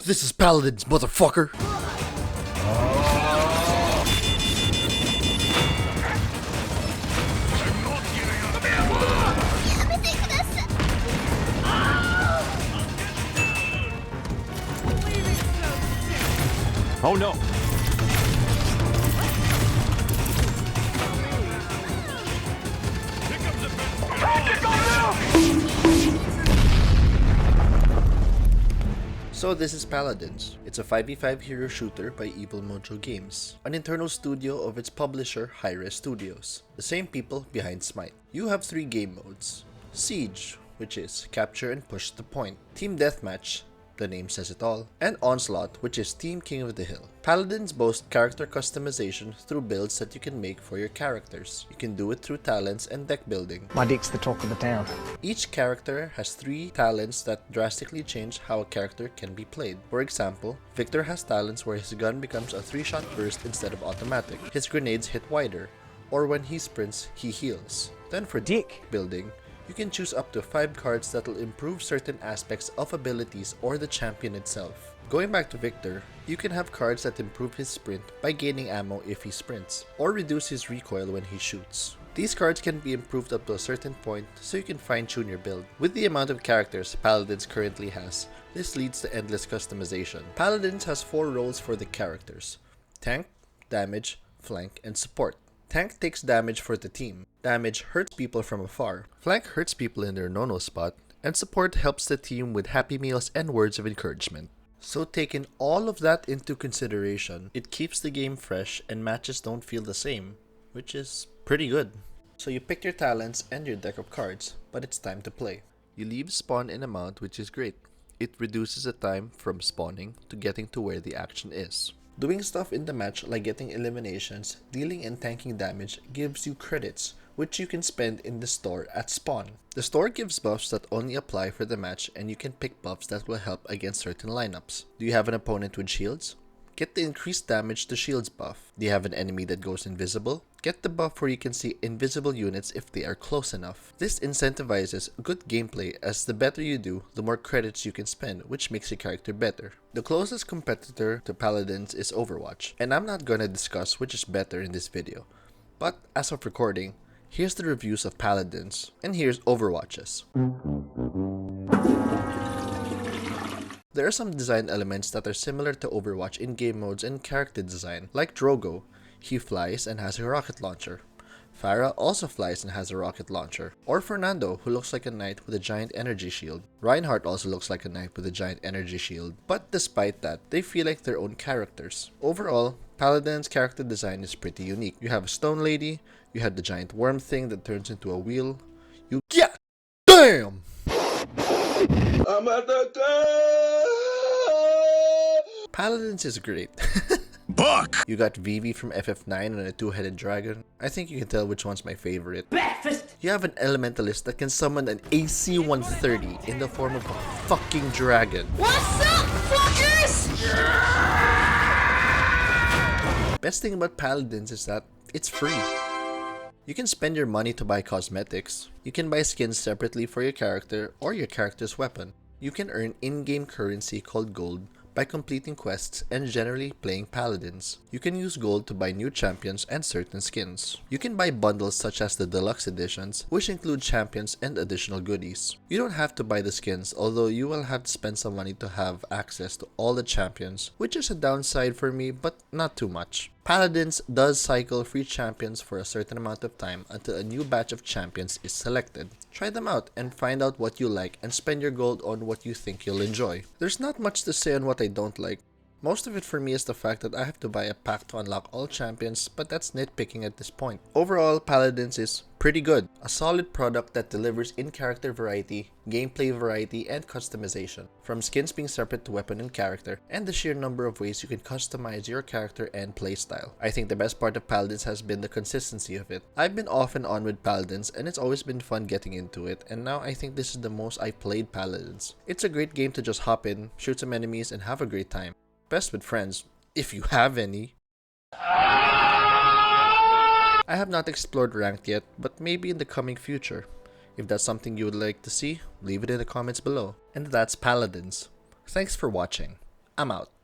This is Paladins, motherfucker! Oh no! So this is Paladins. It's a 5v5 hero shooter by Evil Mojo Games, an internal studio of its publisher Hi-Res Studios, the same people behind Smite. You have 3 game modes. Siege, which is capture and push the point. Team Deathmatch, the name says it all, and Onslaught, which is Team King of the Hill. Paladins boast character customization through builds that you can make for your characters. You can do it through talents and deck building. My dick's the talk of the town. Each character has 3 talents that drastically change how a character can be played. For example, Victor has talents where his gun becomes a 3-shot burst instead of automatic. His grenades hit wider, or when he sprints, he heals. Then for deck building, you can choose up to 5 cards that will improve certain aspects of abilities or the champion itself. Going back to Victor, you can have cards that improve his sprint by gaining ammo if he sprints, or reduce his recoil when he shoots. These cards can be improved up to a certain point so you can fine-tune your build. With the amount of characters Paladins currently has, this leads to endless customization. Paladins has 4 roles for the characters: tank, damage, flank, and support. Tank takes damage for the team. Damage hurts people from afar. Flank hurts people in their no-no spot. And support helps the team with happy meals and words of encouragement. So taking all of that into consideration, it keeps the game fresh and matches don't feel the same, which is pretty good. So you pick your talents and your deck of cards, but it's time to play. You leave spawn in a mount, which is great. It reduces the time from spawning to getting to where the action is. Doing stuff in the match like getting eliminations, dealing and tanking damage gives you credits, which you can spend in the store at spawn. The store gives buffs that only apply for the match, and you can pick buffs that will help against certain lineups. Do you have an opponent with shields? Get the increased damage to shields buff. Do you have an enemy that goes invisible? Get the buff where you can see invisible units if they are close enough. This incentivizes good gameplay, as the better you do, the more credits you can spend, which makes your character better. The closest competitor to Paladins is Overwatch, and I'm not gonna discuss which is better in this video. But as of recording, here's the reviews of Paladins, and here's Overwatch's. There are some design elements that are similar to Overwatch in game modes and character design, like Drogo. He flies and has a rocket launcher. Pharah also flies and has a rocket launcher. Or Fernando, who looks like a knight with a giant energy shield. Reinhardt also looks like a knight with a giant energy shield. But despite that, they feel like their own characters. Overall, Paladin's character design is pretty unique. You have a stone lady, you have the giant worm thing that turns into a wheel. Yeah! Damn! I'm at the Paladins is great. Buck! You got Vivi from FF9 and a 2-headed dragon. I think you can tell which one's my favorite. Breakfast! You have an elementalist that can summon an AC 130 in the form of a fucking dragon. What's up, fuckers? Best thing about Paladins is that it's free. You can spend your money to buy cosmetics. You can buy skins separately for your character or your character's weapon. You can earn in-game currency called gold by completing quests and generally playing Paladins. You can use gold to buy new champions and certain skins. You can buy bundles such as the deluxe editions, which include champions and additional goodies. You don't have to buy the skins, although you will have to spend some money to have access to all the champions, which is a downside for me, but not too much. Paladins does cycle free champions for a certain amount of time until a new batch of champions is selected. Try them out and find out what you like and spend your gold on what you think you'll enjoy. There's not much to say on what I don't like. Most of it for me is the fact that I have to buy a pack to unlock all champions, but that's nitpicking at this point. Overall, Paladins is pretty good. A solid product that delivers in-character variety, gameplay variety, and customization. From skins being separate to weapon and character, and the sheer number of ways you can customize your character and playstyle. I think the best part of Paladins has been the consistency of it. I've been off and on with Paladins, and it's always been fun getting into it, and now I think this is the most I've played Paladins. It's a great game to just hop in, shoot some enemies, and have a great time. Best with friends, if you have any. I have not explored ranked yet, but maybe in the coming future. If that's something you would like to see, leave it in the comments below. And that's Paladins. Thanks for watching. I'm out.